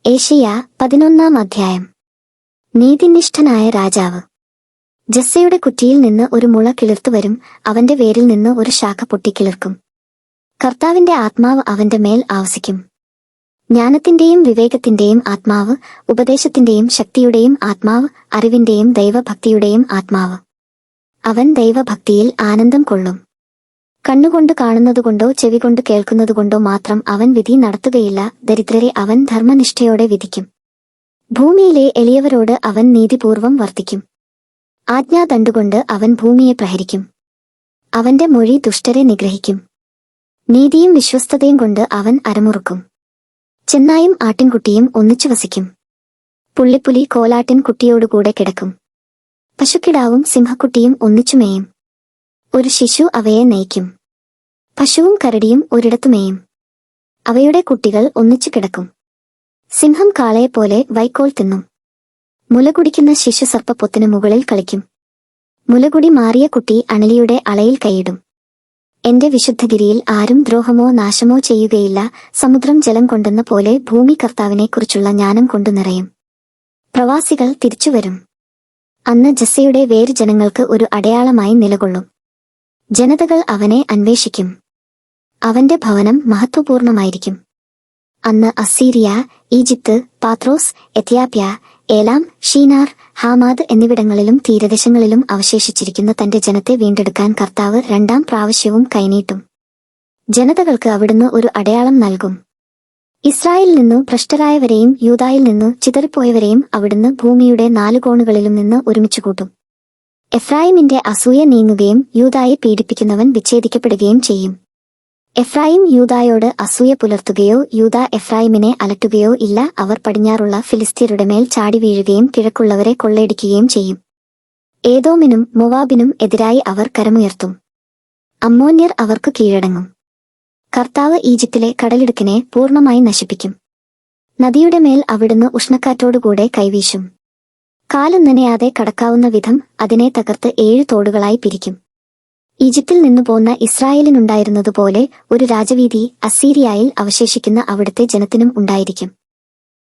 Asia 11 അധ്യായം. നീതിനിഷ്ഠനായ രാജാവ്. ജസ്സയുടെ കുറ്റിയിൽ നിന്ന് ഒരു മുള കിളിർത്തുവരും, അവന്റെ വേരിൽ നിന്ന് ഒരു ശാഖ പൊട്ടിക്കിളിർക്കും. കർത്താവിന്റെ ആത്മാവ് അവന്റെ മേൽ ആവസിക്കും. ജ്ഞാനത്തിന്റെയും വിവേകത്തിന്റെയും ആത്മാവ്, ഉപദേശത്തിന്റെയും ശക്തിയുടെയും ആത്മാവ്, അറിവിന്റെയും ദൈവഭക്തിയുടെയും ആത്മാവ്. അവൻ ദൈവഭക്തിയിൽ ആനന്ദം കൊള്ളും. കണ്ണുകൊണ്ട് കാണുന്നതുകൊണ്ടോ ചെവികൊണ്ട് കേൾക്കുന്നതുകൊണ്ടോ മാത്രം അവൻ വിധി നടത്തുകയില്ല. ദരിദ്രരെ അവൻ ധർമ്മനിഷ്ഠയോടെ വിധിക്കും. ഭൂമിയിലെ എളിയവരോട് അവൻ നീതിപൂർവം വർത്തിക്കും. ആജ്ഞാദണ്ഡുകൊണ്ട് അവൻ ഭൂമിയെ പ്രഹരിക്കും. അവന്റെ മൊഴി ദുഷ്ടരെ നിഗ്രഹിക്കും. നീതിയും വിശ്വസ്തതയും കൊണ്ട് അവൻ അരമുറുക്കും. ചെന്നായും ആട്ടിൻകുട്ടിയും ഒന്നിച്ചു വസിക്കും. പുള്ളിപ്പുലി കോലാട്ടിൻ കുട്ടിയോടുകൂടെ കിടക്കും. പശുക്കിടാവും സിംഹക്കുട്ടിയും ഒന്നിച്ചുമേയും. ഒരു ശിശു അവയെ നയിക്കും. പശുവും കരടിയും ഒരിടത്തുമേയും. അവയുടെ കുട്ടികൾ ഒന്നിച്ചു കിടക്കും. സിംഹം കാളയെപ്പോലെ വൈക്കോൽ തിന്നും. മുലകുടിക്കുന്ന ശിശു സർപ്പപ്പൊത്തിനു മുകളിൽ കളിക്കും. മുലകുടി മാറിയ കുട്ടി അണലിയുടെ അളയിൽ കൈയിടും. എന്റെ വിശുദ്ധഗിരിയിൽ ആരും ദ്രോഹമോ നാശമോ ചെയ്യുകയില്ല. സമുദ്രം ജലം കൊണ്ടെന്ന പോലെ ഭൂമി കർത്താവിനെക്കുറിച്ചുള്ള ജ്ഞാനം കൊണ്ടു നിറയും. പ്രവാസികൾ തിരിച്ചുവരും. അന്ന് ജസ്സയുടെ വേര് ജനങ്ങൾക്ക് ഒരു അടയാളമായി നിലകൊള്ളും. ജനതകൾ അവനെ അന്വേഷിക്കും. അവന്റെ ഭവനം മഹത്വപൂർണമായിരിക്കും. അന്ന് അസീരിയ, ഈജിപ്ത്, പാത്രോസ്, എത്യോപ്യ, ഏലാം, ഷീനാർ, ഹാമാദ് എന്നിവിടങ്ങളിലും തീരദേശങ്ങളിലും അവശേഷിച്ചിരിക്കുന്ന തന്റെ ജനത്തെ വീണ്ടെടുക്കാൻ കർത്താവ് രണ്ടാം പ്രാവശ്യവും കൈനീട്ടും. ജനതകൾക്ക് അവിടുന്ന് ഒരു അടയാളം നൽകും. ഇസ്രായേലിൽ നിന്നു ഭ്രഷ്ടരായവരെയും യൂദായിൽ നിന്നു ചിതറിപ്പോയവരെയും അവിടുന്ന് ഭൂമിയുടെ 4 കോണുകളിലും നിന്ന് ഒരുമിച്ചുകൂട്ടും. എഫ്രായിമിന്റെ അസൂയ നീങ്ങുകയും യൂദായെ പീഡിപ്പിക്കുന്നവൻ വിച്ഛേദിക്കപ്പെടുകയും ചെയ്യും. എഫ്രായിം യൂദായോട് അസൂയ പുലർത്തുകയോ യൂദ എഫ്രായിമിനെ അലട്ടുകയോ ഇല്ല. അവർ പടിഞ്ഞാറുള്ള ഫിലിസ്ത്യരുടെ മേൽ ചാടി വീഴുകയും കിഴക്കുള്ളവരെ കൊള്ളയടിക്കുകയും ചെയ്യും. ഏദോമിനും മൊവാബിനും എതിരായി അവർ കരമുയർത്തും. അമ്മോന്യർ അവർക്ക് കീഴടങ്ങും. കർത്താവ് ഈജിപ്തിലെ കടലിടുക്കിനെ പൂർണ്ണമായി നശിപ്പിക്കും. നദിയുടെ മേൽ അവിടുന്ന് ഉഷ്ണക്കാറ്റോടുകൂടെ കൈവീശും. കാലും നനയാതെ കടക്കാവുന്ന വിധം അതിനെ തകർത്ത് 7 തോടുകളായി പിരിക്കും. ഈജിപ്തിൽ നിന്നു പോന്ന ഇസ്രായേലിനുണ്ടായിരുന്നതുപോലെ ഒരു രാജവീതി അസീരിയയിൽ അവശേഷിക്കുന്ന അവിടുത്തെ ജനത്തിനും ഉണ്ടായിരിക്കും.